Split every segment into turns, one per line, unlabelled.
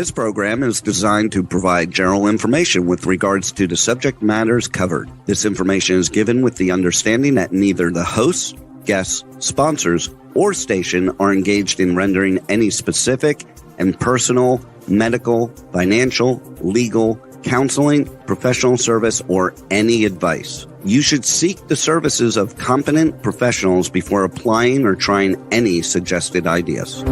This program is designed to provide general information with regards to the subject matters covered. This information is given with the understanding that neither the hosts, guests, sponsors, or station are engaged in rendering any specific and personal, medical, financial, legal, counseling, professional service, or any advice. You should seek the services of competent professionals before applying or trying any suggested ideas.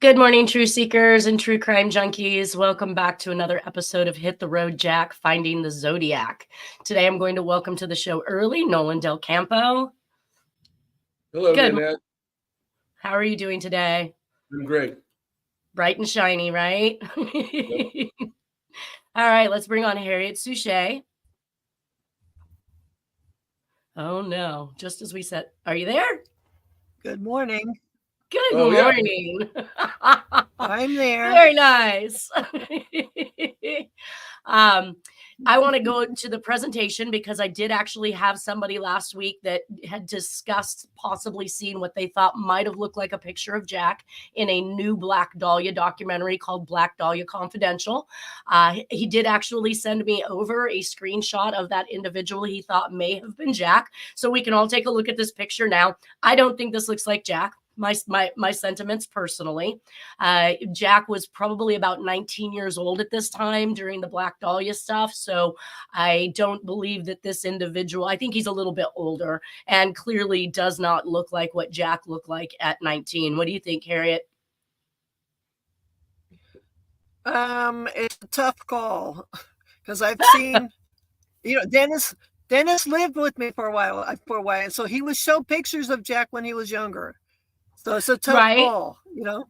Good morning, true seekers and true crime junkies. Welcome back to another episode of Hit the Road Jack, Finding the Zodiac. Today, I'm going to welcome to the show early Nolan Del Campo.
Hello,
Good.
Nanette.
How are you doing today?
I'm great.
Bright and shiny, right?
Yep.
All right, let's bring on Harriette Sucher. Oh, no. Just as we said. Are you there?
Good morning.
Good morning.
I'm there.
Very nice. I want to go to the presentation because I did actually have somebody last week that had discussed possibly seeing what they thought might have looked like a picture of Jack in a new Black Dahlia documentary called Black Dahlia Confidential. He did actually send me over a screenshot of that individual he thought may have been Jack. So we can all take a look at this picture now. I don't think this looks like Jack. My sentiments personally. Jack was probably about 19 years old at this time during the Black Dahlia stuff. So I don't believe that this individual, I think he's a little bit older and clearly does not look like what Jack looked like at 19. What do you think, Harriette?
It's a tough call because I've seen, Dennis lived with me for a while. So he would show pictures of Jack when he was younger. So it's a tough call,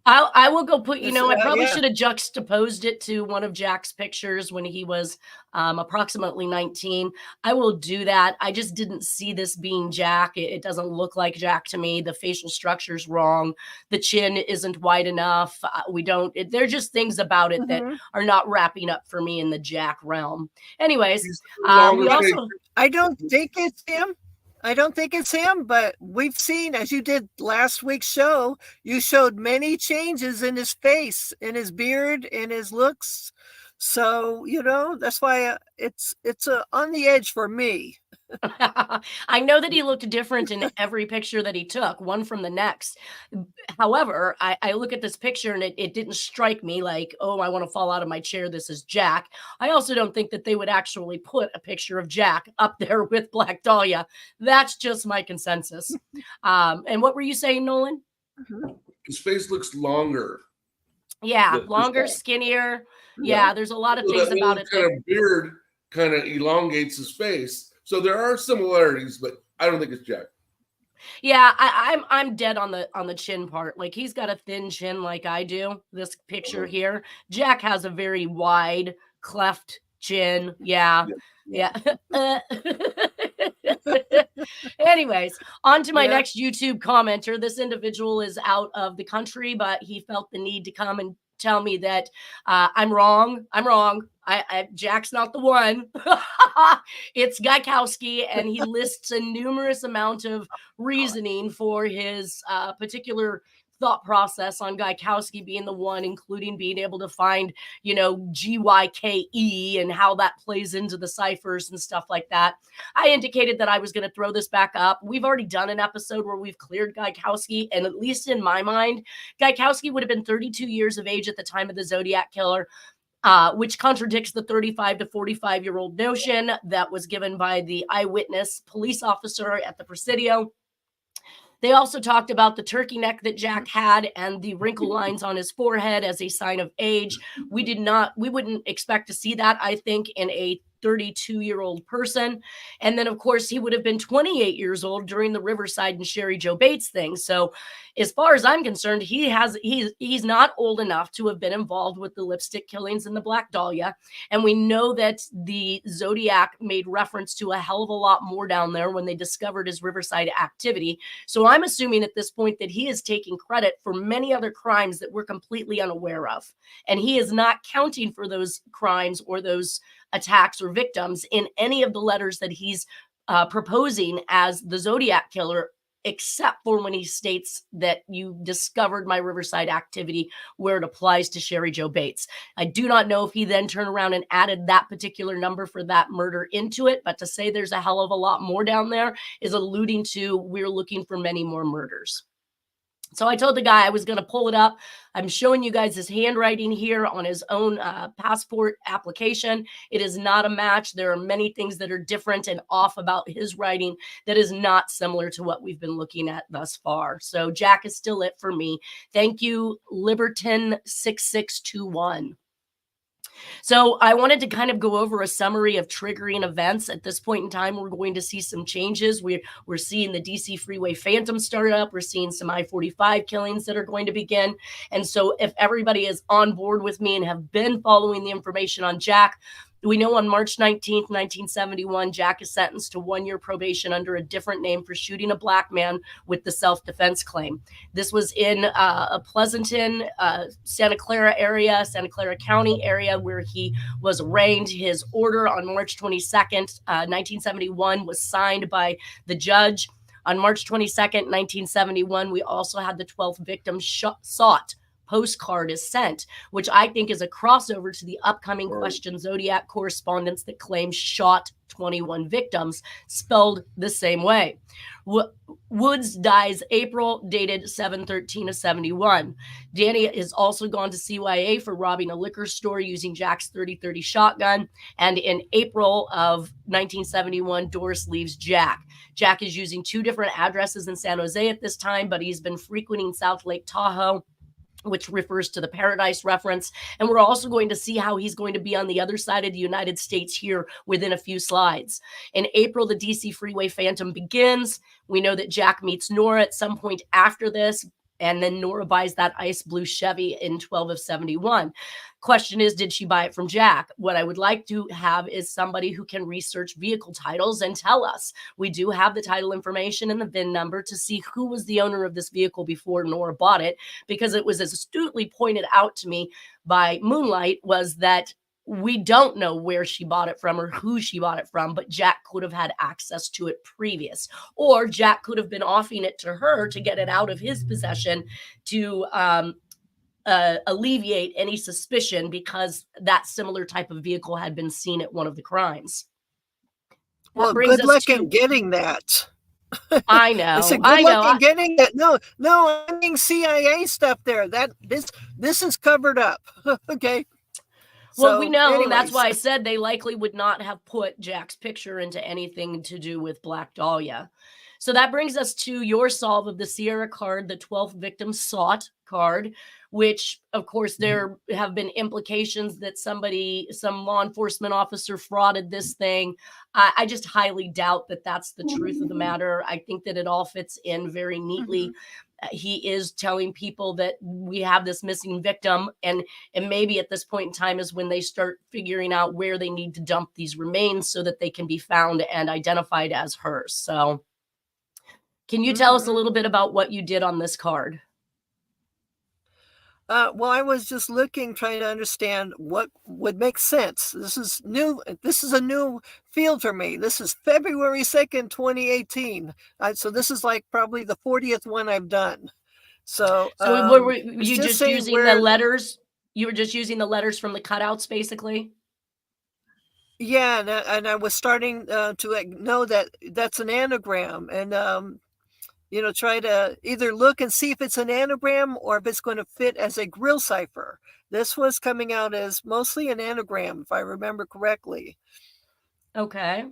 I will go put, I probably
yeah.
should have juxtaposed it to one of Jack's pictures when he was approximately 19. I will do that. I just didn't see this being Jack. It doesn't look like Jack to me. The facial structure's wrong. The chin isn't wide enough. There are just things about it that are not wrapping up for me in the Jack realm. Anyways,
I don't think it's him. I don't think it's him, but we've seen, as you did last week's show, you showed many changes in his face, in his beard, in his looks. So, that's why it's on the edge for me.
I know that he looked different in every picture that he took, one from the next. However, I look at this picture and it didn't strike me like, oh, I want to fall out of my chair. This is Jack. I also don't think that they would actually put a picture of Jack up there with Black Dahlia. That's just my consensus. And what were you saying, Nolan?
His face looks longer.
Yeah, longer, skinnier. Yeah, there's a lot of things about it.
Kind of beard kind of elongates his face. So there are similarities, but I don't think it's Jack.
Yeah, I'm dead on the chin part. Like he's got a thin chin like I do. This picture here, Jack has a very wide cleft chin. Yeah. Anyways, on to my next YouTube commenter. This individual is out of the country, but he felt the need to come and tell me that I'm wrong. Jack's not the one. It's Gaikowski, and he lists a numerous amount of reasoning for his particular thought process on Gaikowski being the one, including being able to find, GYKE and how that plays into the ciphers and stuff like that. I indicated that I was going to throw this back up. We've already done an episode where we've cleared Gaikowski, and at least in my mind, Gaikowski would have been 32 years of age at the time of the Zodiac Killer. Which contradicts the 35 to 45-year-old notion that was given by the eyewitness police officer at the Presidio. They also talked about the turkey neck that Jack had and the wrinkle lines on his forehead as a sign of age. We wouldn't expect to see that, I think, in a 32-year-old person. And then, of course, he would have been 28 years old during the Riverside and Sherry Jo Bates thing. So as far as I'm concerned, he's not old enough to have been involved with the lipstick killings and the Black Dahlia. And we know that the Zodiac made reference to a hell of a lot more down there when they discovered his Riverside activity. So I'm assuming at this point that he is taking credit for many other crimes that we're completely unaware of. And he is not counting for those crimes or those attacks or victims in any of the letters that he's proposing as the Zodiac Killer, except for when he states that you discovered my Riverside activity where it applies to Sherry Jo Bates. I do not know if he then turned around and added that particular number for that murder into it, but to say there's a hell of a lot more down there is alluding to we're looking for many more murders. So I told the guy I was going to pull it up. I'm showing you guys his handwriting here on his own passport application. It is not a match. There are many things that are different and off about his writing that is not similar to what we've been looking at thus far. So Jack is still it for me. Thank you, Liberton6621. So I wanted to kind of go over a summary of triggering events. At this point in time, we're going to see some changes. We're seeing the DC Freeway Phantom start up. We're seeing some I-45 killings that are going to begin. And so if everybody is on board with me and have been following the information on Jack, we know on March 19th, 1971, Jack is sentenced to 1 year probation under a different name for shooting a black man with the self-defense claim. This was in a Pleasanton, Santa Clara County area where he was arraigned. His order on March 22nd, 1971 was signed by the judge. On March 22nd, 1971, we also had the 12th victim sought postcard is sent, which I think is a crossover to the upcoming Question Zodiac correspondence that claims shot 21 victims, spelled the same way. Woods dies April, dated 7/13/71. Danny is also gone to CYA for robbing a liquor store using Jack's 30-30 shotgun. And in April of 1971, Doris leaves Jack. Jack is using 2 different addresses in San Jose at this time, but he's been frequenting South Lake Tahoe, which refers to the Paradise reference. And we're also going to see how he's going to be on the other side of the United States here within a few slides. In April, the DC Freeway Phantom begins. We know that Jack meets Nora at some point after this, and then Nora buys that ice blue Chevy in 12/71. Question is, did she buy it from Jack? What I would like to have is somebody who can research vehicle titles and tell us. We do have the title information and the VIN number to see who was the owner of this vehicle before Nora bought it, because it was as astutely pointed out to me by Moonlight was that we don't know where she bought it from or who she bought it from, but Jack could have had access to it previous, or Jack could have been offering it to her to get it out of his possession to alleviate any suspicion because that similar type of vehicle had been seen at one of the crimes.
Well, good luck in getting that.
I know.
Good luck in getting that. No, I mean CIA stuff there. This is covered up. Okay.
Well, we know, anyways. That's why I said they likely would not have put Jack's picture into anything to do with Black Dahlia. So that brings us to your solve of the Sierra card, the 12th victim sought card, which, of course, there have been implications that some law enforcement officer frauded this thing. I just highly doubt that that's the truth of the matter. I think that it all fits in very neatly. He is telling people that we have this missing victim, and maybe at this point in time is when they start figuring out where they need to dump these remains so that they can be found and identified as hers. So can you tell us a little bit about what you did on this card?
Well, I was just trying to understand what would make sense. This is new. This is a new field for me. This is February 2nd, 2018. So this is like probably the 40th one I've done. So
were you just using the letters? You were just using the letters from the cutouts, basically?
Yeah, and I was starting to know that that's an anagram, and try to either look and see if it's an anagram or if it's going to fit as a grill cipher. This was coming out as mostly an anagram, if I remember correctly.
Okay.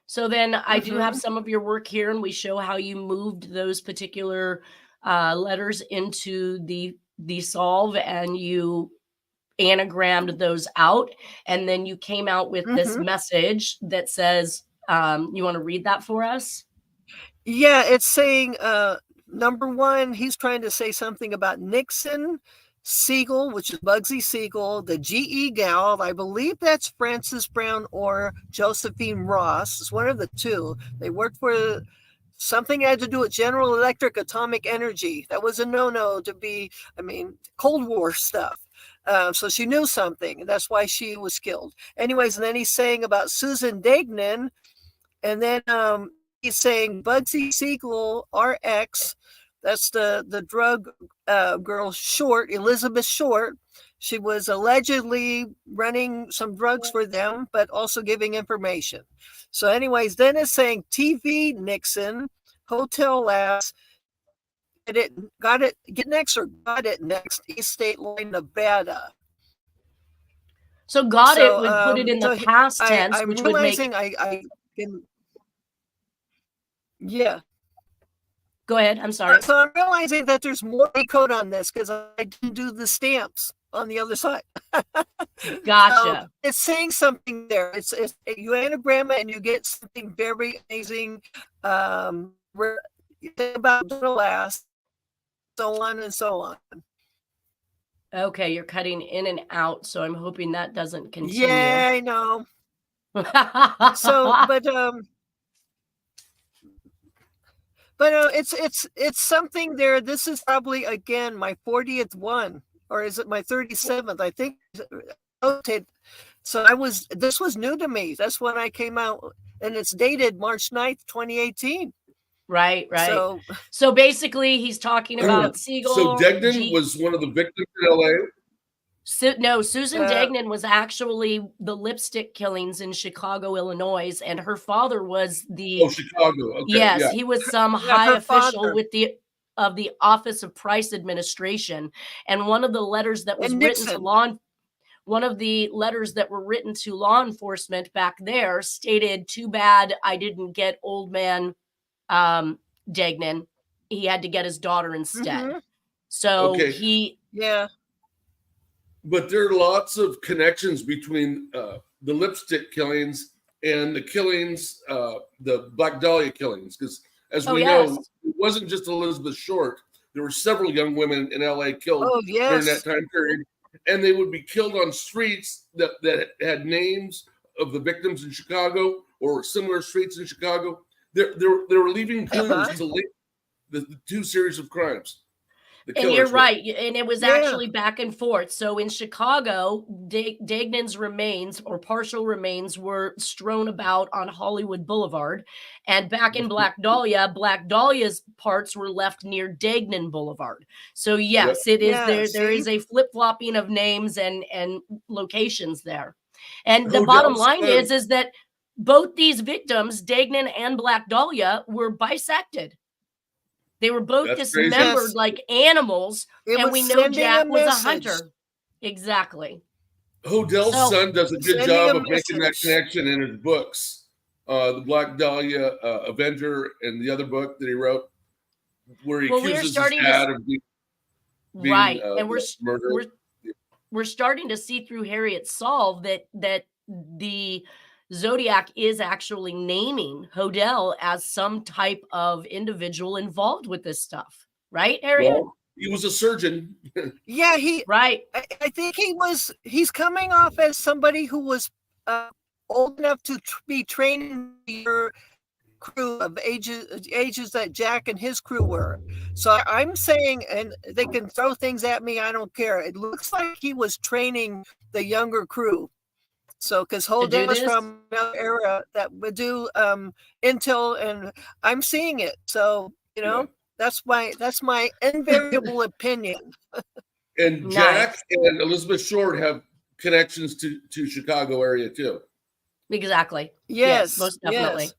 So then I do have some of your work here, and we show how you moved those particular letters into the solve, and you anagrammed those out, and then you came out with this message that says, you want to read that for us?
Yeah, it's saying, number one, he's trying to say something about Nixon, Siegel, which is Bugsy Siegel, the GE gal, I believe that's Frances Brown or Josephine Ross. It's one of the two. They worked for something that had to do with General Electric Atomic Energy. That was a no-no to be, Cold War stuff. So she knew something, and that's why she was killed. Anyways, and then he's saying about Susan Degnan, and then he's saying Bugsy Siegel, RX, that's the drug girl Short, Elizabeth Short. She was allegedly running some drugs for them, but also giving information. So anyways, then it's saying TV Nixon, Hotel Last, got it next, East State Line, Nevada.
So it would put it in the past tense,
I'm
which
realizing
would make...
Yeah.
Go ahead. I'm sorry.
So I'm realizing that there's more code on this because I didn't do the stamps on the other side.
Gotcha.
It's saying something there. It's you anagram it and you get something very amazing about the last, so on and so on.
Okay, you're cutting in and out, so I'm hoping that doesn't continue.
Yeah, I know. So, but it's something there. This is probably again my 40th one, or is it my 37th? I think. So this was new to me. That's when I came out, and it's dated March 9th, 2018.
Right. So basically, he's talking about Siegel.
So Degnan was one of the victims in LA?
No, Susan Degnan was actually the lipstick killings in Chicago, Illinois, and her father was the...
Oh, Chicago. Okay,
yes,
yeah.
He was some high official with the Office of Price Administration, and one of the letters that was written to law enforcement back there stated, "Too bad I didn't get old man Degnan. He had to get his daughter instead." So
But there are lots of connections between the lipstick killings and the killings, the Black Dahlia killings, because as we know, it wasn't just Elizabeth Short. There were several young women in LA killed during that time period, and they would be killed on streets that had names of the victims in Chicago or similar streets in Chicago. They were leaving clues to link the two series of crimes.
And you're right. And it was actually back and forth. So in Chicago, Degnan's remains or partial remains were strewn about on Hollywood Boulevard. And back in Black Dahlia's parts were left near Degnan Boulevard. So yes, it is there is a flip-flopping of names and locations there. And the bottom line is that both these victims, Degnan and Black Dahlia, were bisected. They were both dismembered like animals, and we know Jack was a hunter. Exactly.
Hodell's son does a good job of making that connection in his books. The Black Dahlia Avenger and the other book that he wrote, where he accuses his dad of being
and
murdered.
We're starting to see through Harriette solve that the Zodiac is actually naming Hodell as some type of individual involved with this stuff, right, Harriette?
Well, he was a surgeon.
Yeah, I think he's coming off as somebody who was old enough to be trained in your crew of ages that Jack and his crew were. So I'm saying, and they can throw things at me, I don't care. It looks like he was training the younger crew. So, because Hodell was from another era that would do intel, and I'm seeing it. So, that's my invariable opinion.
And Jack and Elizabeth Short have connections to Chicago area too.
Exactly.
Yes,
most definitely. Yes.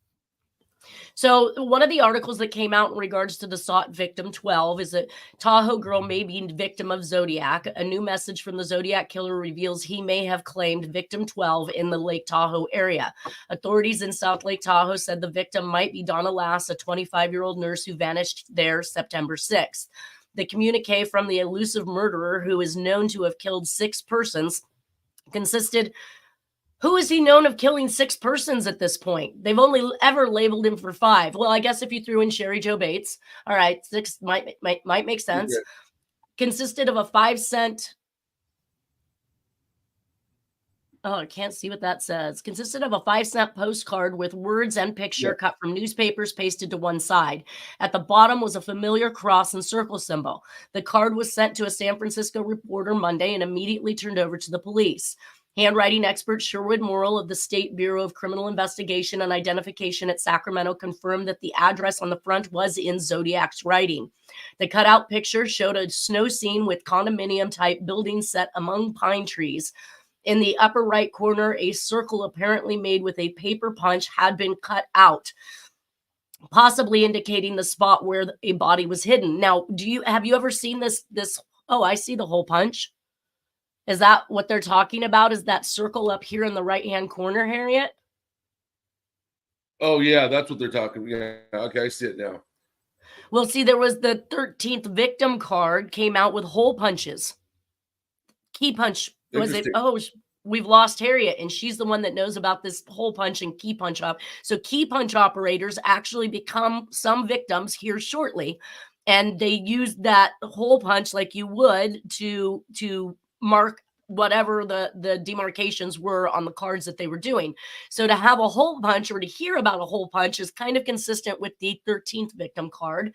So one of the articles that came out in regards to the sought victim 12 is that Tahoe girl may be victim of Zodiac. A new message from the Zodiac Killer reveals he may have claimed victim 12 in the Lake Tahoe area. Authorities in South Lake Tahoe said the victim might be Donna Lass, a 25-year-old nurse who vanished there September 6th. The communique from the elusive murderer, who is known to have killed 6 persons, consisted. Who is he known of killing 6 persons at this point? They've only ever labeled him for 5. Well, I guess if you threw in Sherry Jo Bates, all right, 6 might make sense.
Okay.
Consisted of a 5-cent. Oh, I can't see what that says. Consisted of a 5-cent postcard with words and picture cut from newspapers pasted to one side. At the bottom was a familiar cross and circle symbol. The card was sent to a San Francisco reporter Monday and immediately turned over to the police. Handwriting expert Sherwood Morrill of the State Bureau of Criminal Investigation and Identification at Sacramento confirmed that the address on the front was in Zodiac's writing. The cutout picture showed a snow scene with condominium-type buildings set among pine trees. In the upper right corner, a circle apparently made with a paper punch had been cut out, possibly indicating the spot where a body was hidden. Now, have you ever seen this? Oh, I see the hole punch. Is that what they're talking about? Is that circle up here in the right-hand corner, Harriette?
Oh, yeah, that's what they're talking. Yeah, okay, I see it now.
Well, see, there was the 13th victim card came out with hole punches. Key punch. Was it? Oh, we've lost Harriette, and she's the one that knows about this hole punch and key punch up. So key punch operators actually become some victims here shortly, and they use that hole punch like you would to mark whatever the demarcations were on the cards that they were doing. So to have a hole punch or to hear about a hole punch is kind of consistent with the 13th victim card,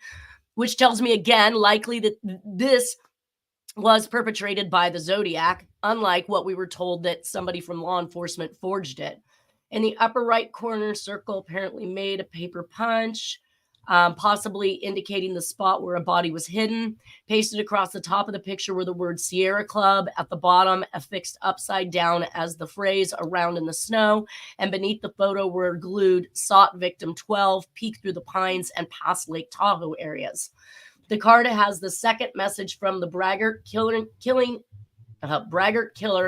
which tells me again, likely that this was perpetrated by the Zodiac, unlike what we were told that somebody from law enforcement forged it. In the upper right corner, circle apparently made a paper punch, possibly indicating the spot where a body was hidden. Pasted across the top of the picture were the words Sierra Club. At the bottom, affixed upside down as the phrase around in the snow. And beneath the photo were glued sought victim 12, peek through the pines and past Lake Tahoe areas. The card has the second message from the braggart killer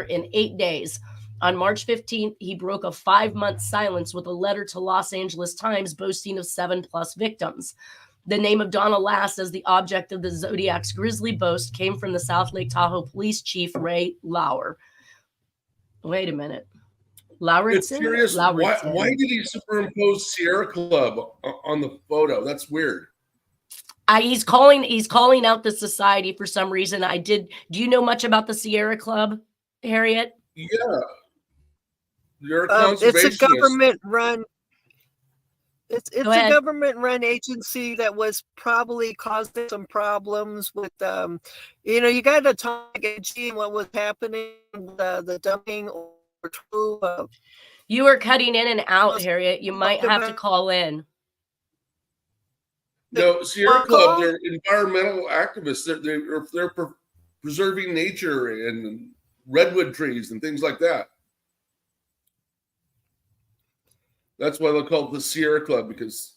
in 8 days. On March 15th, he broke a 5-month silence with a letter to Los Angeles Times boasting of 7+ victims. The name of Donna Lass as the object of the Zodiac's grisly boast came from the South Lake Tahoe Police Chief Ray Lauer. Wait a minute. Lauritsen?
It's curious. Why did he superimpose Sierra Club on the photo? That's weird.
He's calling out the society for some reason. Do you know much about the Sierra Club, Harriette?
Yeah. You're a conservationist.
It's a government-run. It's a government-run agency that was probably causing some problems with, you got to talk about what was happening, the dumping or true.
You are cutting in and out, Harriette. You might have to call in.
No, Sierra Club, they're environmental activists. They're preserving nature and redwood trees and things like that. That's why they're called the Sierra Club, because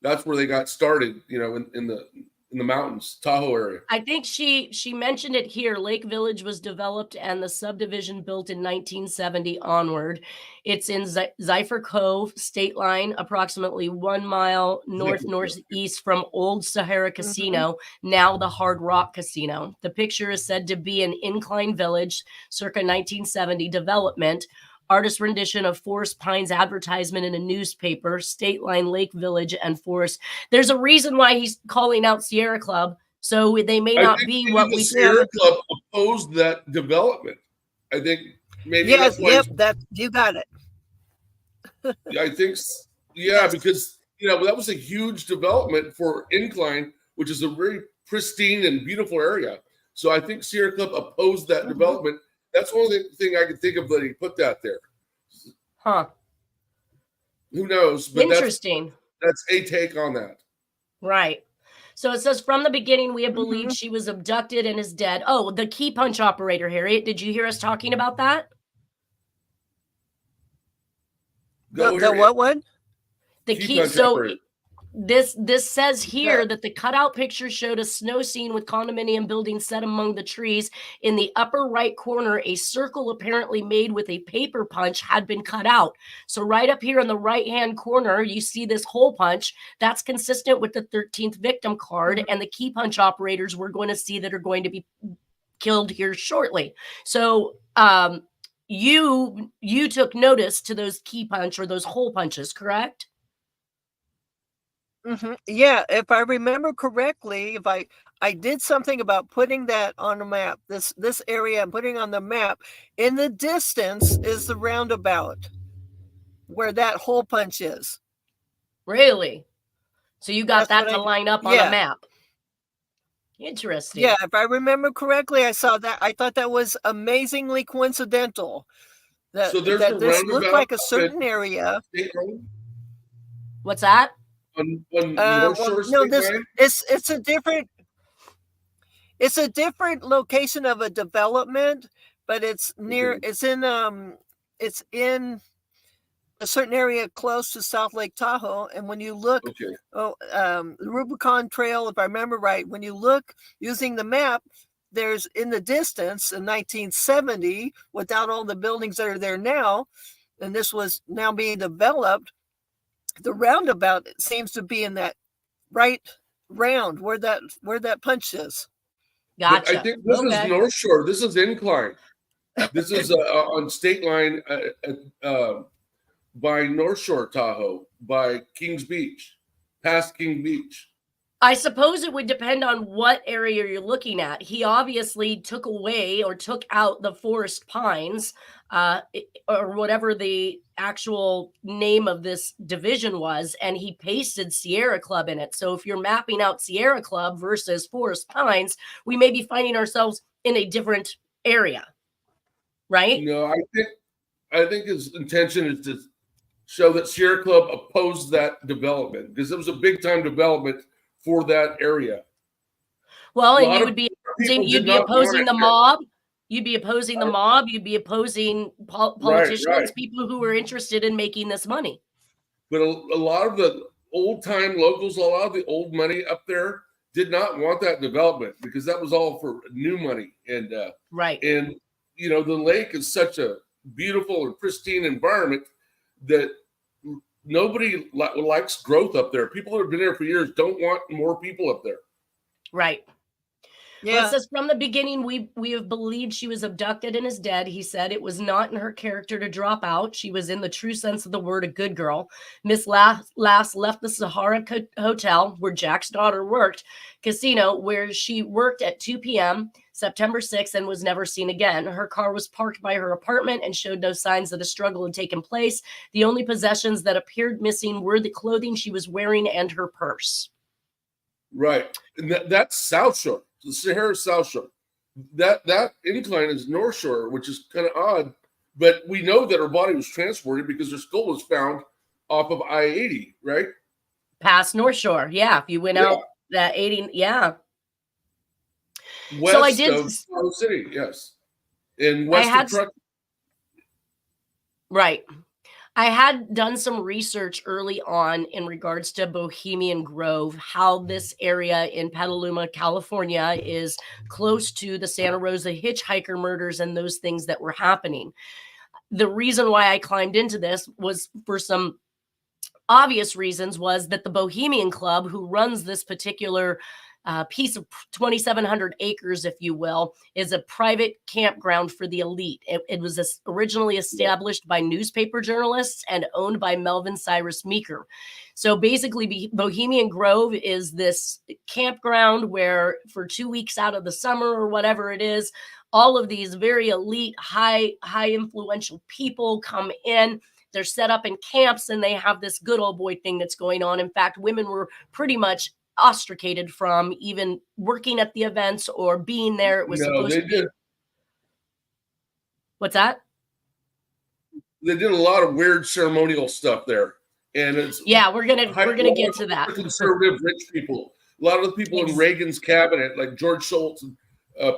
that's where they got started, in the mountains, Tahoe area.
I think she mentioned it here. Lake Village was developed and the subdivision built in 1970 onward. It's in Zephyr Cove State Line, approximately 1 mile northeast from Old Sahara Casino, now the Hard Rock Casino. The picture is said to be an incline village, circa 1970 development. Artist rendition of Forest Pines advertisement in a newspaper, State Line, Lake Village, and Forest. There's a reason why he's calling out Sierra Club, so they may not be what we
Sierra Club opposed that development. I think maybe
yes, you got it.
I think, because that was a huge development for Incline, which is a very pristine and beautiful area. So I think Sierra Club opposed that development. That's the only thing I can think of that he put that there.
Huh.
Who knows? But
interesting.
That's a take on that.
Right. So it says, from the beginning, we have believed she was abducted and is dead. Oh, the key punch operator, Harriette. Did you hear us talking about that?
The what one?
The key. So This says here that the cutout picture showed a snow scene with condominium buildings set among the trees. In the upper right corner, a circle apparently made with a paper punch had been cut out. So right up here in the right-hand corner, you see this hole punch. That's consistent with the 13th victim card, and the key punch operators we're going to see that are going to be killed here shortly. So you took notice to those key punch or those hole punches, correct?
Mm-hmm. Yeah, if I remember correctly, if I did something about putting that on the map, this area I'm putting on the map. In the distance is the roundabout where that hole punch is.
Really? So you got that to line up on a map. Interesting.
Yeah, if I remember correctly, I saw that. I thought that was amazingly coincidental. That,
so there's
that this looked like a certain area.
What's that?
On North Shore no,
it's a different location of a development, but it's near. Okay. It's in a certain area close to South Lake Tahoe. And when you look, the Rubicon Trail, if I remember right, when you look using the map, there's in the distance in 1970, without all the buildings that are there now, and this was now being developed. The roundabout seems to be in that right round where that punch is.
Gotcha.
But I think this is North Shore. This is incline. This is on state line by North Shore Tahoe, by Kings Beach, past King Beach.
I suppose it would depend on what area you're looking at. He obviously took away or took out the forest pines, or whatever the actual name of this division was, and he pasted Sierra Club in it. So if you're mapping out Sierra Club versus forest pines, we may be finding ourselves in a different area, right?
No, I think his intention is to show that Sierra Club opposed that development because it was a big time development for that area.
Well, and you would be you'd be opposing the mob. You'd be opposing the mob. You'd be opposing politicians, people who were interested in making this money.
But a lot of the old time locals, a lot of the old money up there did not want that development because that was all for new money. And and you know, the lake is such a beautiful and pristine environment that nobody likes growth up there. People that have been there for years don't want more people up there.
Right. Yeah. Well, it says from the beginning, we have believed she was abducted and is dead. He said it was not in her character to drop out. She was in the true sense of the word, a good girl. Miss Lass left the Sahara Hotel where Jack's daughter worked, casino, where she worked at 2 p.m. September 6th and was never seen again. Her car was parked by her apartment and showed no signs that a struggle had taken place. The only possessions that appeared missing were the clothing she was wearing and her purse.
Right. And that's South Shore. The Sahara South Shore. That incline is North Shore, which is kind of odd. But we know that her body was transported because her skull was found off of I-80, right?
Past North Shore. Yeah. If you went out that 80, yeah.
West so I did, of Tahoe City, yes. In west of Truck.
Right. I had done some research early on in regards to Bohemian Grove, how this area in Petaluma, California is close to the Santa Rosa hitchhiker murders and those things that were happening. The reason why I climbed into this was for some obvious reasons, was that the Bohemian Club, who runs this particular piece of 2,700 acres, if you will, is a private campground for the elite. It was originally established by newspaper journalists and owned by Melvin Cyrus Meeker. So basically, Bohemian Grove is this campground where for 2 weeks out of the summer or whatever it is, all of these very elite, high influential people come in. They're set up in camps and they have this good old boy thing that's going on. In fact, women were pretty much ostracated from even working at the events or being there. It was supposed to be. What's that?
They did a lot of weird ceremonial stuff there, and it's
we're gonna get to that.
Conservative rich people. A lot of the people in Reagan's cabinet, like George Shultz and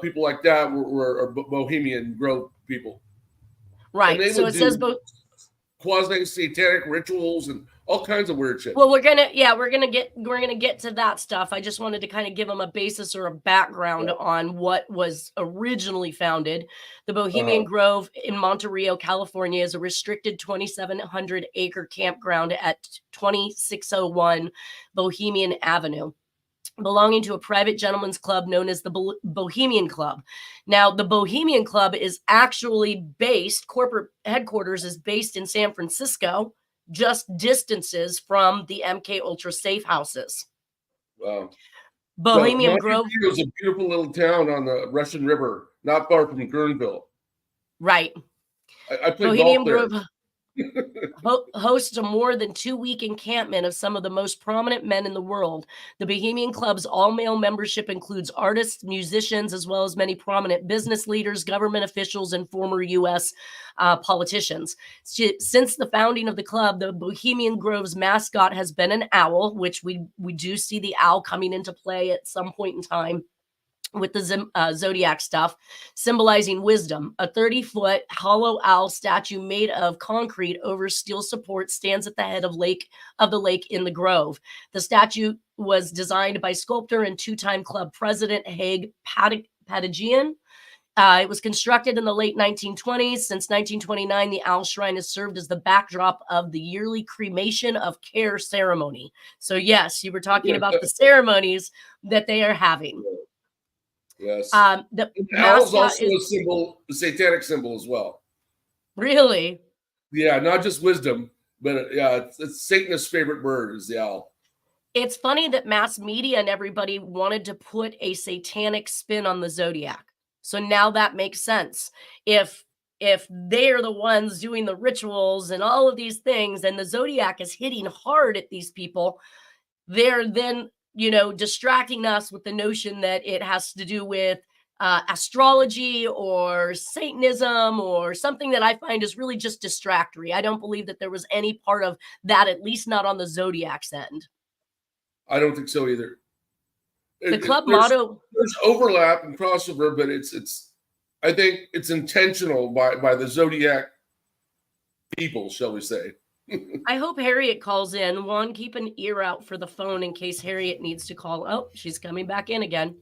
people like that, were Bohemian Grove people.
Right. So it says
quasi-satanic rituals and all kinds of weird shit.
Well, we're gonna get to that stuff. I just wanted to kind of give them a basis or a background on what was originally founded. The Bohemian Grove in Monterey, California, is a restricted 2,700-acre campground at 2601 Bohemian Avenue, belonging to a private gentleman's club known as the Bohemian Club. Now, the Bohemian Club is actually corporate headquarters is based in San Francisco, just distances from the MK Ultra safe houses.
Wow.
Bohemian Grove
is a beautiful little town on the Russian River, not far from Guerneville.
Right.
I played
Bohemian
golf there.
Grove hosts a more than 2-week encampment of some of the most prominent men in the world. The Bohemian Club's all-male membership includes artists, musicians, as well as many prominent business leaders, government officials, and former U.S. Politicians. Since the founding of the club, the Bohemian Grove's mascot has been an owl, which we do see the owl coming into play at some point in time with the Zodiac stuff, symbolizing wisdom. A 30-foot hollow owl statue made of concrete over steel support stands at the head of the lake in the Grove. The statue was designed by sculptor and 2-time club president Haig Patagian. It was constructed in the late 1920s. Since 1929, the owl shrine has served as the backdrop of the yearly cremation of care ceremony. So yes, you were talking about the ceremonies that they are having.
Yes.
The
owl is also a satanic symbol as well.
Really?
Yeah, not just wisdom, but it's Satan's favorite bird is the owl.
It's funny that mass media and everybody wanted to put a satanic spin on the Zodiac. So now that makes sense. If they're the ones doing the rituals and all of these things, and the Zodiac is hitting hard at these people, they're then distracting us with the notion that it has to do with astrology or Satanism or something that I find is really just distractory. I don't believe that there was any part of that, at least not on the Zodiac's end.
I don't think so either.
The club motto.
There's overlap and crossover, but I think it's intentional by the Zodiac people, shall we say.
I hope Harriette calls in. Juan, keep an ear out for the phone in case Harriette needs to call. Oh, she's coming back in again.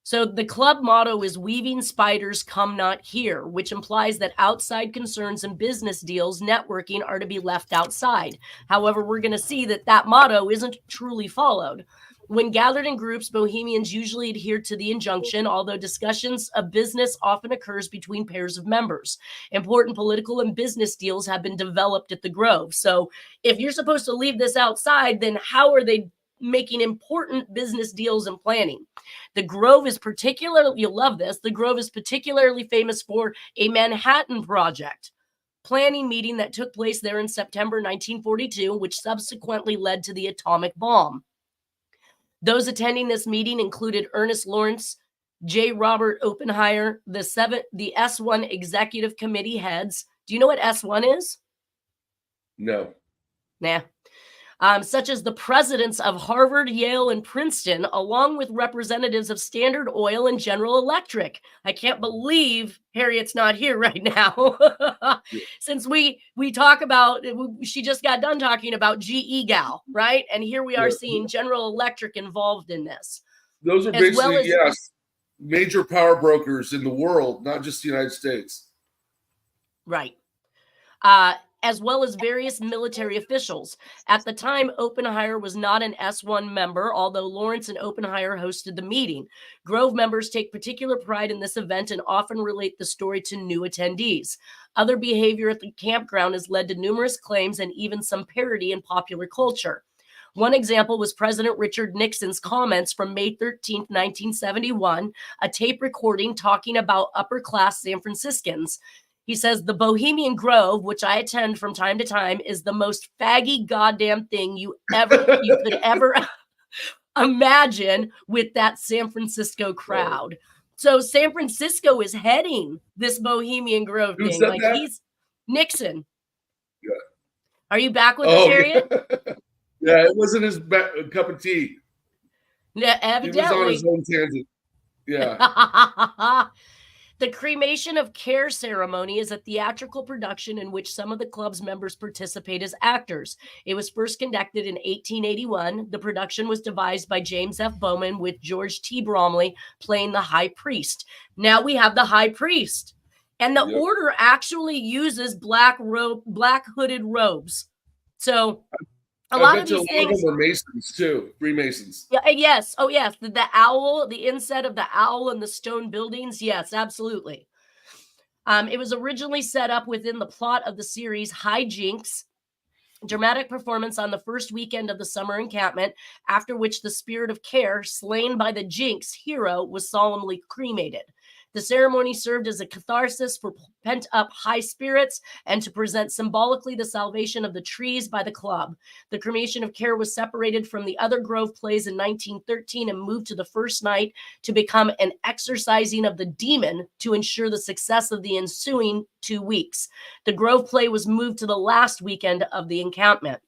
So the club motto is "Weaving spiders come not here," which implies that outside concerns and business deals, networking are to be left outside. However, we're going to see that motto isn't truly followed. When gathered in groups, Bohemians usually adhere to the injunction, although discussions of business often occurs between pairs of members. Important political and business deals have been developed at the Grove. So if you're supposed to leave this outside, then how are they making important business deals and planning? The Grove is you'll love this, the Grove is particularly famous for a Manhattan Project planning meeting that took place there in September 1942, which subsequently led to the atomic bomb. Those attending this meeting included Ernest Lawrence, J. Robert Oppenheimer, the S1 executive committee heads. Do you know what S1 is?
No.
Nah. Such as the presidents of Harvard, Yale, and Princeton, along with representatives of Standard Oil and General Electric. I can't believe Harriette's not here right now. Since we talk about, she just got done talking about GE Gal, right? And here we are seeing General Electric involved in this.
Those are basically, major power brokers in the world, not just the United States.
Right. As well as various military officials. At the time, Oppenheimer was not an S1 member, although Lawrence and Oppenheimer hosted the meeting. Grove members take particular pride in this event and often relate the story to new attendees. Other behavior at the campground has led to numerous claims and even some parody in popular culture. One example was President Richard Nixon's comments from May 13, 1971, a tape recording talking about upper-class San Franciscans. He says, "The Bohemian Grove, which I attend from time to time, is the most faggy goddamn thing you could ever imagine with that San Francisco crowd." So San Francisco is heading this Bohemian Grove thing.
Like that?
He's Nixon.
Yeah.
Are you back with us, Harriette?
Yeah, it wasn't his cup of tea.
Yeah, evidently.
He was on his own tangent. Yeah.
The Cremation of Care ceremony is a theatrical production in which some of the club's members participate as actors. It was first conducted in 1881. The production was devised by James F. Bowman with George T. Bromley playing the high priest. Now we have the high priest. And the order actually uses black hooded robes. So a lot of these things
are Masons too, Freemasons.
Yeah, yes. Oh, yes. The owl, the inset of the owl and the stone buildings. Yes, absolutely. It was originally set up within the plot of the series High Jinks, dramatic performance on the first weekend of the summer encampment, after which the spirit of care, slain by the Jinx hero, was solemnly cremated. The ceremony served as a catharsis for pent-up high spirits and to present symbolically the salvation of the trees by the club. The Cremation of Care was separated from the other Grove plays in 1913 and moved to the first night to become an exorcising of the demon to ensure the success of the ensuing 2 weeks. The Grove play was moved to the last weekend of the encampment.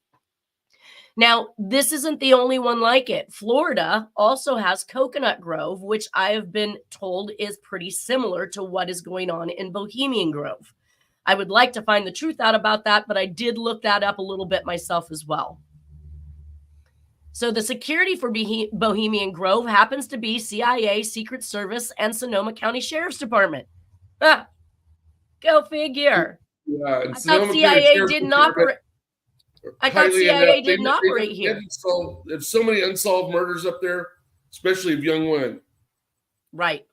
Now, this isn't the only one like it. Florida also has Coconut Grove, which I have been told is pretty similar to what is going on in Bohemian Grove. I would like to find the truth out about that, but I did look that up a little bit myself as well. So the security for Bohemian Grove happens to be CIA, Secret Service, and Sonoma County Sheriff's Department. Go figure.
Yeah,
I thought CIA didn't operate. I thought CIA didn't operate here.
There's so many unsolved murders up there, especially of young women.
Right.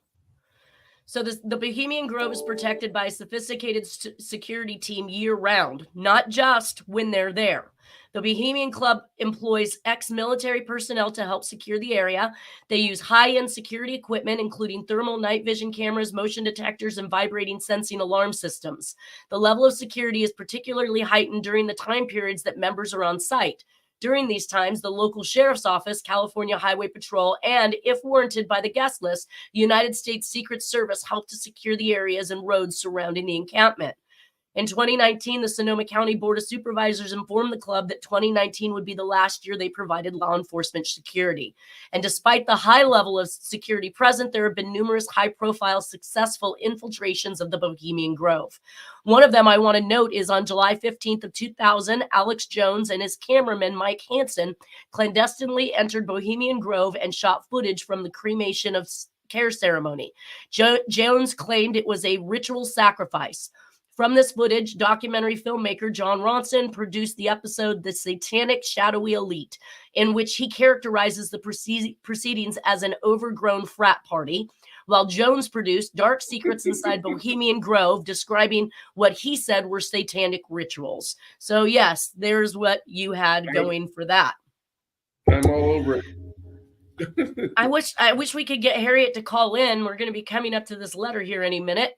So the Bohemian Grove is protected by a sophisticated security team year-round, not just when they're there. The Bohemian Club employs ex-military personnel to help secure the area. They use high-end security equipment, including thermal night vision cameras, motion detectors, and vibrating sensing alarm systems. The level of security is particularly heightened during the time periods that members are on site. During these times, the local sheriff's office, California Highway Patrol, and, if warranted by the guest list, the United States Secret Service help to secure the areas and roads surrounding the encampment. In 2019, the Sonoma County Board of Supervisors informed the club that 2019 would be the last year they provided law enforcement security. And despite the high level of security present, there have been numerous high-profile, successful infiltrations of the Bohemian Grove. One of them I want to note is on July 15th of 2000, Alex Jones and his cameraman, Mike Hansen, clandestinely entered Bohemian Grove and shot footage from the cremation of care ceremony. Jones claimed it was a ritual sacrifice. From this footage, documentary filmmaker John Ronson produced the episode The Satanic Shadowy Elite, in which he characterizes the proceedings as an overgrown frat party, while Jones produced Dark Secrets Inside Bohemian Grove, describing what he said were satanic rituals. So yes, there's what you had going for that.
I'm all over it.
I wish we could get Harriette to call in. We're going to be coming up to this letter here any minute.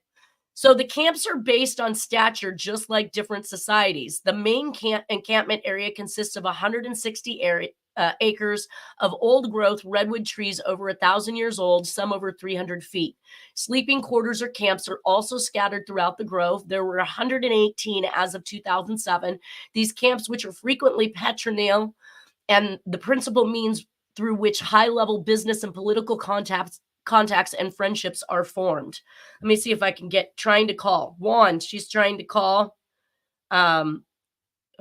So the camps are based on stature, just like different societies. The main encampment area consists of 160 acres of old growth redwood trees over 1,000 years old, some over 300 feet. Sleeping quarters or camps are also scattered throughout the grove. There were 118 as of 2007. These camps, which are frequently patronal, and the principal means through which high-level business and political contacts and friendships are formed. Let me see if I can trying to call. Juan, she's trying to call.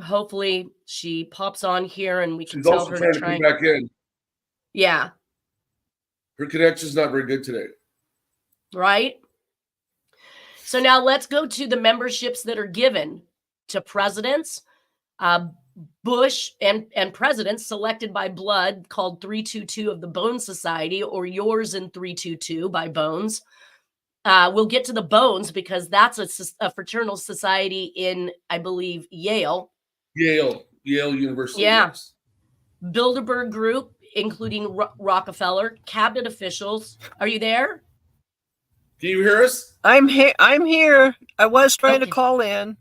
Hopefully she pops on here and we can tell her to
come back in.
Yeah.
Her connection's not very good today.
Right? So now let's go to the memberships that are given to presidents, Bush and presidents selected by blood, called 322 of the Bone Society, or Yours in 322 by Bones. We'll get to the Bones because that's a fraternal society in, I believe, Yale
University.
Yeah. Yes. Bilderberg Group, including Rockefeller, cabinet officials. Are you there?
Can you hear us?
I'm here. I was trying to call in.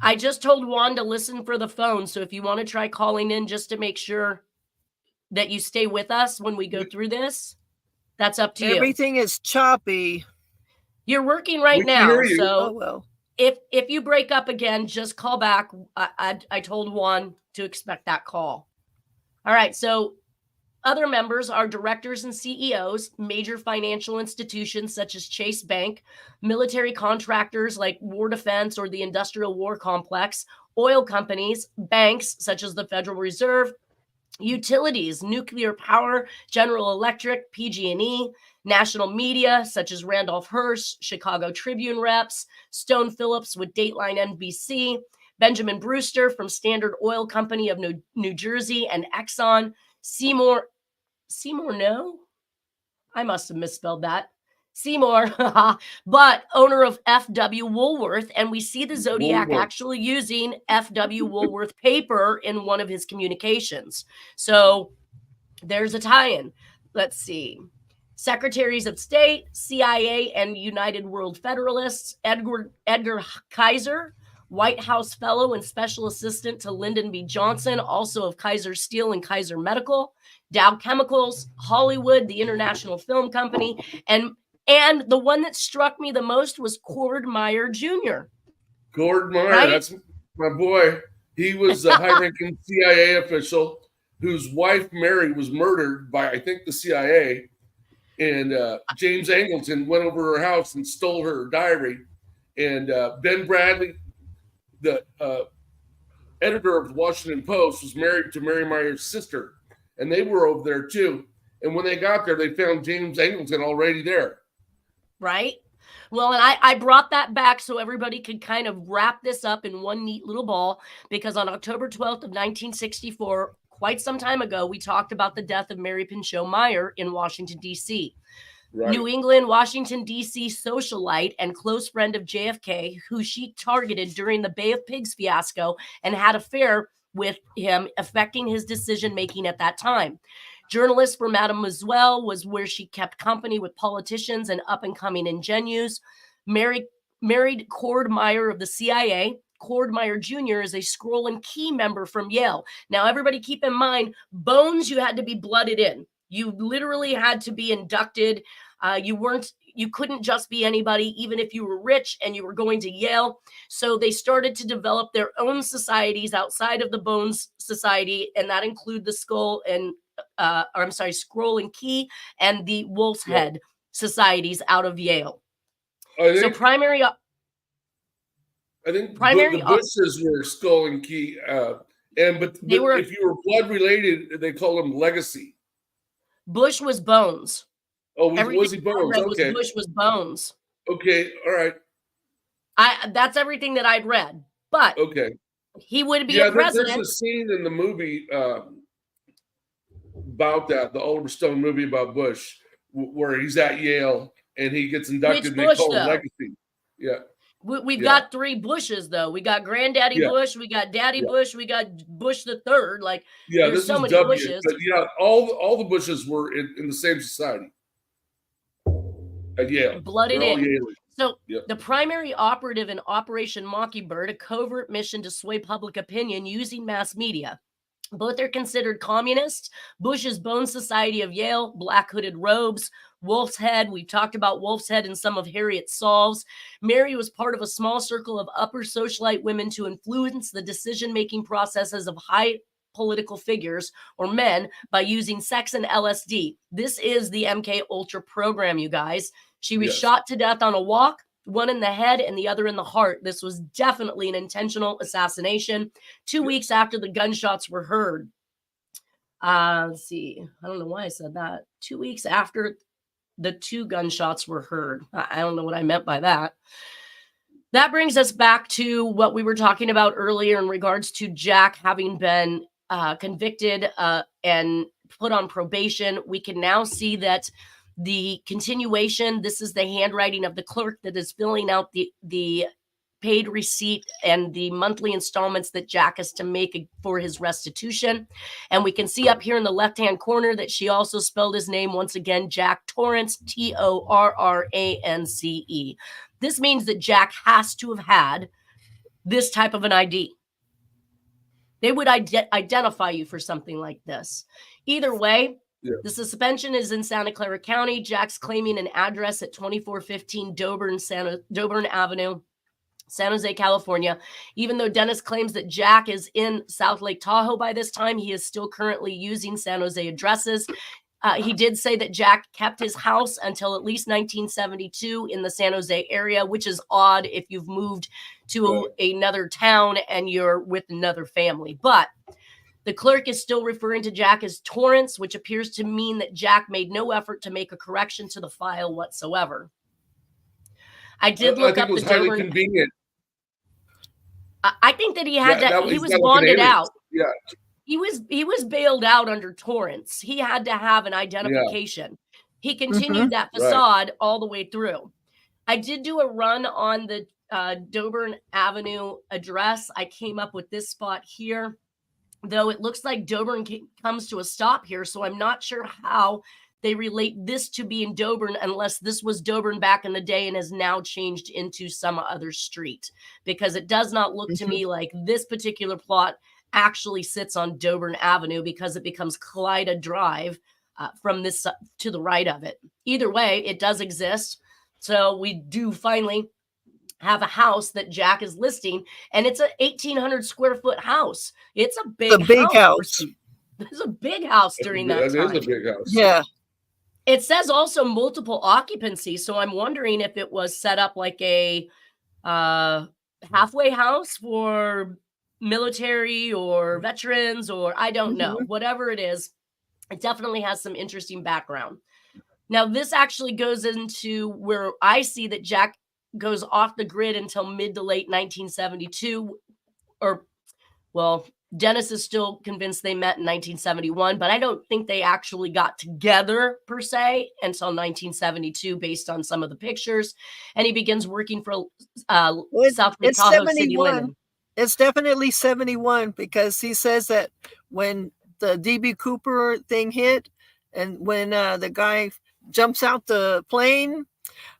I just told Juan to listen for the phone. So if you want to try calling in just to make sure that you stay with us when we go through this, that's up to you.
Everything is choppy.
You're working right now. So
oh, well.
If you break up again, just call back. I told Juan to expect that call. All right. So Other members are directors and CEOs, major financial institutions such as Chase Bank, military contractors like War Defense or the Industrial War Complex, oil companies, banks such as the Federal Reserve, utilities, nuclear power, General Electric, PG&E, national media such as Randolph Hearst, Chicago Tribune reps, Stone Phillips with Dateline NBC, Benjamin Brewster from Standard Oil Company of New Jersey and Exxon, Seymour, no? I must have misspelled that. Seymour, but owner of F.W. Woolworth. And we see the Zodiac actually using F.W. Woolworth paper in one of his communications. So there's a tie-in. Let's see. Secretaries of State, CIA, and United World Federalists, Edgar Kaiser, White House Fellow and Special Assistant to Lyndon B. Johnson, also of Kaiser Steel and Kaiser Medical, Dow Chemicals, Hollywood, the International Film Company, and the one that struck me the most was Cord Meyer Jr.
Cord Meyer, right? That's my boy. He was a high-ranking CIA official whose wife, Mary, was murdered by, I think, the CIA. And James Angleton went over her house and stole her diary. And Ben Bradley, the editor of the Washington Post, was married to Mary Meyer's sister. And they were over there, too. And when they got there, they found James Angleton already there.
Right? Well, and I brought that back so everybody could kind of wrap this up in one neat little ball, because on October 12th of 1964, quite some time ago, we talked about the death of Mary Pinchot Meyer in Washington, D.C. Right. New England, Washington, D.C. socialite and close friend of JFK, who she targeted during the Bay of Pigs fiasco and had an affair with him, affecting his decision-making at that time. Journalist for Mademoiselle was where she kept company with politicians and up-and-coming ingenues. Married Cord Meyer of the CIA. Cord Meyer Jr. is a scroll and key member from Yale. Now, everybody keep in mind, Bones, you had to be blooded in. You literally had to be inducted. You couldn't just be anybody, even if you were rich and you were going to Yale. So they started to develop their own societies outside of the Bones Society, and that include the Scroll and Key and the Wolf's Head societies out of Yale. I think
the Bushes were Skull and Key, but if you were blood related, they call them Legacy.
Bush was Bones.
Oh, was he Bones? Okay.
Bush was Bones.
Okay, all right.
That's everything that I'd read. But
okay,
he would be a president.
There's a scene in the movie about that, the Oliver Stone movie about Bush, where he's at Yale and he gets inducted. And they call him Legacy. Yeah.
We've got three Bushes, though. We got Granddaddy Bush, we got Daddy Bush, we got Bush the Third. Like, there's so many Bushes.
But all the Bushes were in the same society. At Yale.
Blooded in. So the primary operative in Operation Mockingbird, a covert mission to sway public opinion using mass media. Both are considered communists. Bush's Bone Society of Yale, black hooded robes, Wolf's Head. We've talked about Wolf's Head in some of Harriette's solves. Mary was part of a small circle of upper socialite women to influence the decision-making processes of high political figures or men by using sex and LSD. This is the MK Ultra program, you guys. She was shot to death on a walk, one in the head and the other in the heart. This was definitely an intentional assassination. 2 weeks after the gunshots were heard. Let's see. I don't know why I said that. 2 weeks after the 2 gunshots were heard. I don't know what I meant by that. That brings us back to what we were talking about earlier in regards to Jack having been convicted and put on probation. We can now see that the continuation, this is the handwriting of the clerk that is filling out the paid receipt and the monthly installments that Jack is to make for his restitution. And we can see up here in the left-hand corner that she also spelled his name once again, Jack Torrance, Torrance. This means that Jack has to have had this type of an ID. They would identify you for something like this. Either way, the suspension is in Santa Clara County. Jack's claiming an address at 2415 Doburn Avenue. San Jose, California. Even though Dennis claims that Jack is in South Lake Tahoe by this time, he is still currently using San Jose addresses. He did say that Jack kept his house until at least 1972 in the San Jose area, which is odd if you've moved to another town and you're with another family. But the clerk is still referring to Jack as Torrance, which appears to mean that Jack made no effort to make a correction to the file whatsoever. I did look up the Dobrin.
Convenient.
I think that he had he was bonded out.
Yeah.
He was bailed out under Torrance. He had to have an identification. Yeah. He continued that facade all the way through. I did do a run on the Dobrin Avenue address. I came up with this spot here, though it looks like Dobrin comes to a stop here. So I'm not sure how they relate this to being Dobrin unless this was Dobrin back in the day and has now changed into some other street, because it does not look to me like this particular plot actually sits on Dobrin Avenue, because it becomes Clyda Drive from this to the right of it. Either way, it does exist. So we do finally have a house that Jack is listing, and it's a 1,800 square foot house. It's a big house. It's a big house during that time.
It is a big house.
Yeah.
It says also multiple occupancy, so I'm wondering if it was set up like a halfway house for military or veterans, or I don't know. Whatever it is, it definitely has some interesting background. Now, this actually goes into where I see that Jack goes off the grid until mid to late 1972, or, well, Dennis is still convinced they met in 1971, but I don't think they actually got together per se until 1972 based on some of the pictures. And he begins working for South Lake Tahoe City Linen.
It's definitely 71, because he says that when the DB Cooper thing hit and when the guy jumps out the plane,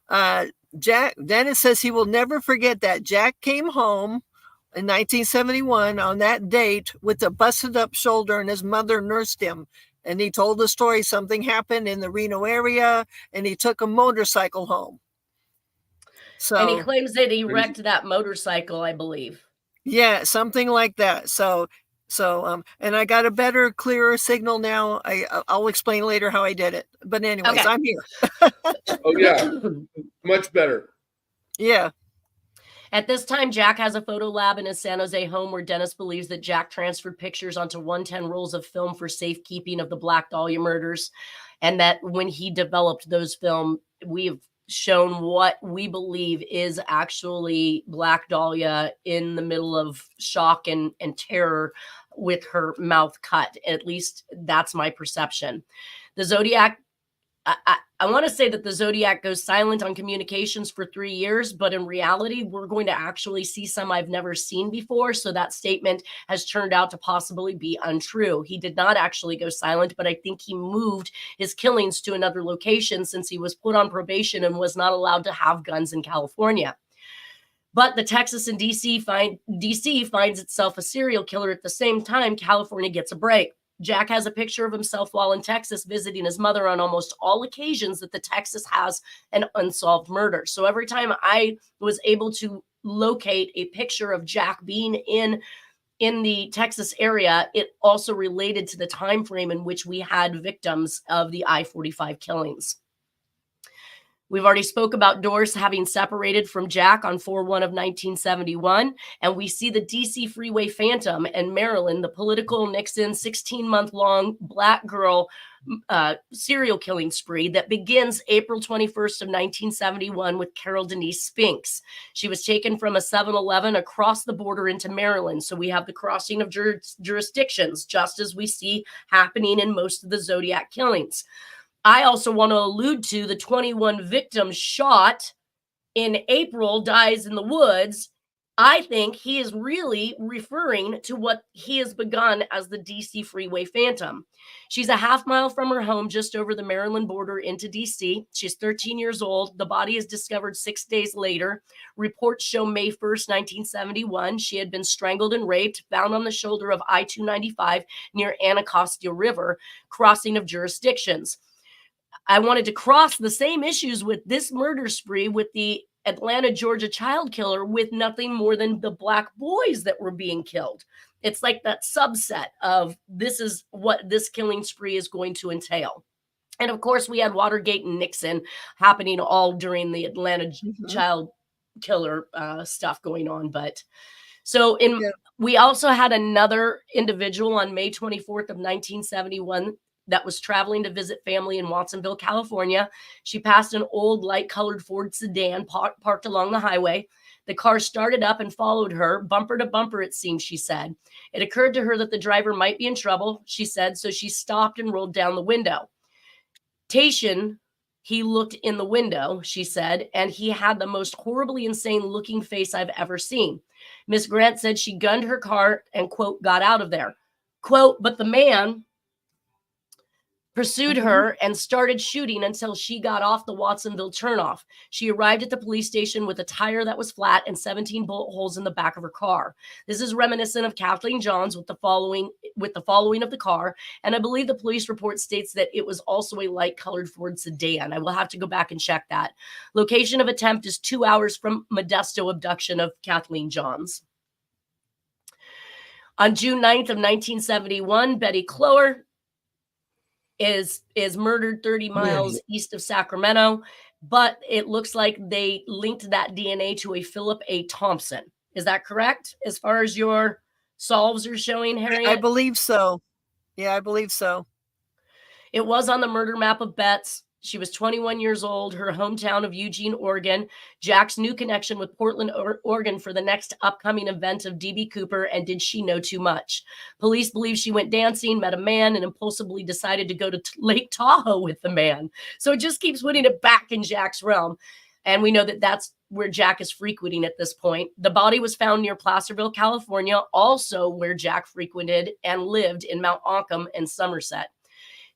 Dennis says he will never forget that Jack came home in 1971 on that date with a busted up shoulder, and his mother nursed him. And he told the story, something happened in the Reno area, and he took a motorcycle home. So,
and he claims that he wrecked that motorcycle, I believe.
Yeah, something like that. So, and I got a better, clearer signal now. I'll explain later how I did it. But anyways, okay. I'm here.
Oh yeah, much better.
Yeah.
At this time, Jack has a photo lab in his San Jose home where Dennis believes that Jack transferred pictures onto 110 rolls of film for safekeeping of the Black Dahlia murders, and that when he developed those film, we have shown what we believe is actually Black Dahlia in the middle of shock and terror with her mouth cut. At least that's my perception. The Zodiac, I want to say that the Zodiac goes silent on communications for 3 years, but in reality, we're going to actually see some I've never seen before. So that statement has turned out to possibly be untrue. He did not actually go silent, but I think he moved his killings to another location since he was put on probation and was not allowed to have guns in California. But the Texas and DC finds itself a serial killer at the same time. California gets a break. Jack has a picture of himself while in Texas visiting his mother on almost all occasions that the Texas has an unsolved murder. So every time I was able to locate a picture of Jack being in the Texas area, it also related to the time frame in which we had victims of the I-45 killings. We've already spoke about Doris having separated from Jack on 4/1 of 1971, and we see the DC Freeway Phantom and Maryland, the political Nixon 16-month-long black girl serial killing spree that begins April 21st of 1971 with Carol Denise Spinks. She was taken from a 7-Eleven across the border into Maryland. So we have the crossing of jurisdictions, just as we see happening in most of the Zodiac killings. I also want to allude to the 21 victims shot in April dies in the woods. I think he is really referring to what he has begun as the DC Freeway Phantom. She's a half mile from her home just over the Maryland border into DC. She's 13 years old. The body is discovered 6 days later. Reports show May 1st, 1971. She had been strangled and raped, found on the shoulder of I-295 near Anacostia River, crossing of jurisdictions. I wanted to cross the same issues with this murder spree with the Atlanta, Georgia child killer with nothing more than the black boys that were being killed. It's like that subset of this is what this killing spree is going to entail. And of course, we had Watergate and Nixon happening all during the Atlanta child killer stuff going on. But so we also had another individual on May 24th of 1971 that was traveling to visit family in Watsonville, California. She passed an old light-colored Ford sedan parked along the highway. The car started up and followed her, bumper to bumper, it seems, she said. It occurred to her that the driver might be in trouble, she said, so she stopped and rolled down the window. He looked in the window, she said, and he had the most horribly insane-looking face I've ever seen. Miss Grant said she gunned her car and, quote, got out of there. Quote, but the man pursued her and started shooting until she got off the Watsonville turnoff. She arrived at the police station with a tire that was flat and 17 bullet holes in the back of her car. This is reminiscent of Kathleen Johns with the following of the car. And I believe the police report states that it was also a light-colored Ford sedan. I will have to go back and check that. Location of attempt is 2 hours from Modesto abduction of Kathleen Johns. On June 9th of 1971, Betty Clower is murdered 30 miles east of Sacramento, but it looks like they linked that DNA to a Philip A. Thompson. Is that correct? As far as your solves are showing, Harriette?
I believe so. Yeah, I believe so.
It was on the murder map of Betts. She was 21 years old, her hometown of Eugene, Oregon. Jack's new connection with Portland, Oregon for the next upcoming event of D.B. Cooper, and did she know too much? Police believe she went dancing, met a man, and impulsively decided to go to Lake Tahoe with the man. So it just keeps putting it back in Jack's realm. And we know that that's where Jack is frequenting at this point. The body was found near Placerville, California, also where Jack frequented and lived in Mount Auckham and Somerset.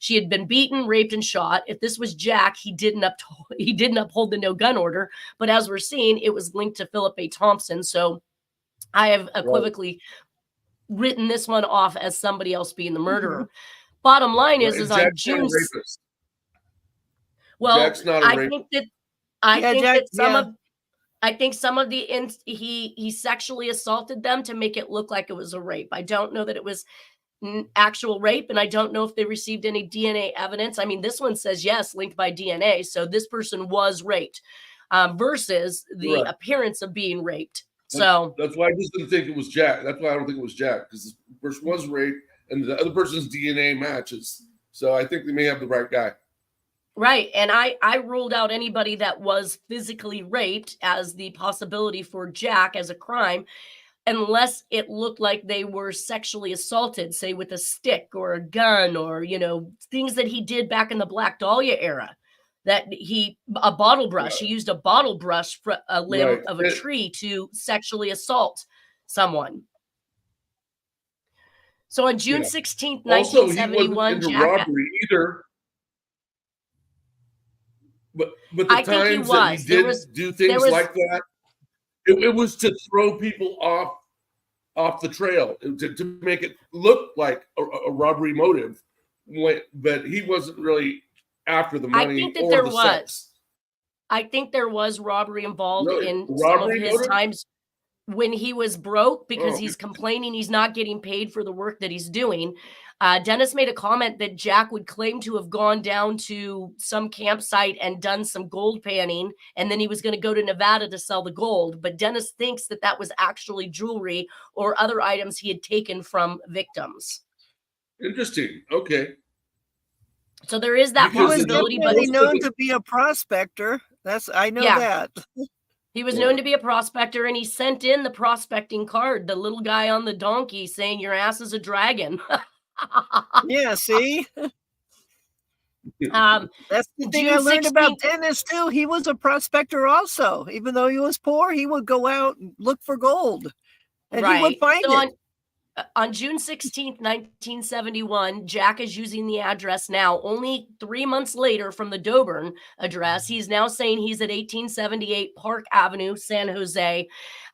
She had been beaten, raped, and shot. If this was Jack, he didn't uphold the no gun order. But as we're seeing, it was linked to Philip A. Thompson. So I have equivocally written this one off as somebody else being the murderer. Bottom line is on June. Well,
Jack's not a rapist.
I think some of the he sexually assaulted them to make it look like it was a rape. I don't know that it was actual rape, and I don't know if they received any DNA evidence. I mean, this one says yes, linked by DNA, so this person was raped versus the appearance of being raped. So
that's why I just didn't think it was Jack. That's why I don't think it was Jack, because this person was raped and the other person's DNA matches. So I think they may have the right guy.
Right. And I ruled out anybody that was physically raped as the possibility for Jack as a crime, unless it looked like they were sexually assaulted, say with a stick or a gun or, things that he did back in the Black Dahlia era, a bottle brush. He used a bottle brush for a limb of a tree to sexually assault someone. So on June 16th, 1971,
also, he wasn't into robbery either. But the times that he did do things like that, it was to throw people off the trail, to make it look like a robbery motive. But he wasn't really after the money or the sex.
I think there was robbery involved in some of his times when he was broke, because he's complaining he's not getting paid for the work that he's doing. Dennis made a comment that Jack would claim to have gone down to some campsite and done some gold panning, and then he was going to go to Nevada to sell the gold. But Dennis thinks that was actually jewelry or other items he had taken from victims.
Interesting. Okay.
So there is that possibility.
But he's known to be a prospector. I know that.
He was known to be a prospector, and he sent in the prospecting card, the little guy on the donkey saying, "Your ass is a dragon."
Yeah, see? That's the thing I learned about Dennis too. He was a prospector also. Even though he was poor, he would go out and look for gold, and he would find it.
On June 16th, 1971, Jack is using the address now, only 3 months later from the Doburn address. He's now saying he's at 1878 Park Avenue, San Jose.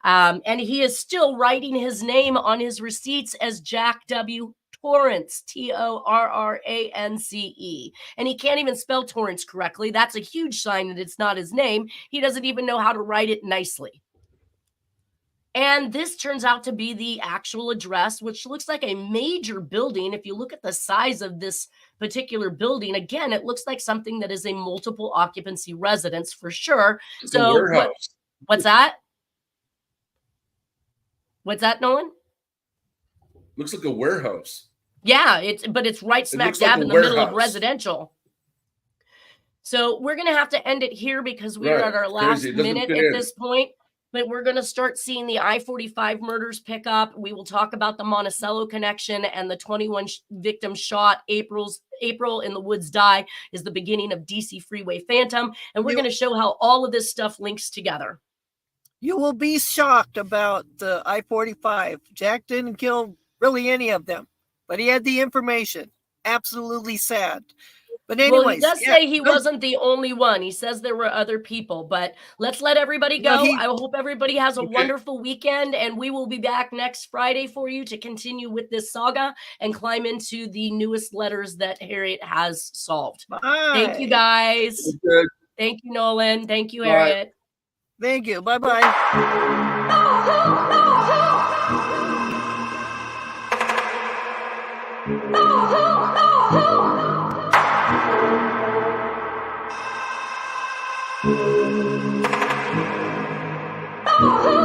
And he is still writing his name on his receipts as Jack W. Torrance, Torrance. And he can't even spell Torrance correctly. That's a huge sign that it's not his name. He doesn't even know how to write it nicely. And this turns out to be the actual address, which looks like a major building. If you look at the size of this particular building, again, it looks like something that is a multiple occupancy residence for sure.
It's a warehouse.
What's that? What's that, Nolan?
Looks like a warehouse.
Yeah, but it's right smack dab in the middle of residential. So we're going to have to end it here because we're at our last minute at this point. But we're going to start seeing the I-45 murders pick up. We will talk about the Monticello connection and the 21 victims shot. April in the Woods Die is the beginning of DC Freeway Phantom. And we're going to show how all of this stuff links together.
You will be shocked about the I-45. Jack didn't kill really any of them, but he had the information. Absolutely sad. But anyways,
well, he does say he wasn't the only one. He says there were other people, but let's let everybody go. I hope everybody has a wonderful weekend, and we will be back next Friday for you to continue with this saga and climb into the newest letters that Harriette has solved.
Bye.
Thank you, guys.
Okay.
Thank you, Nolan. Thank you, Harriette.
Thank you. Bye-bye.
Oh,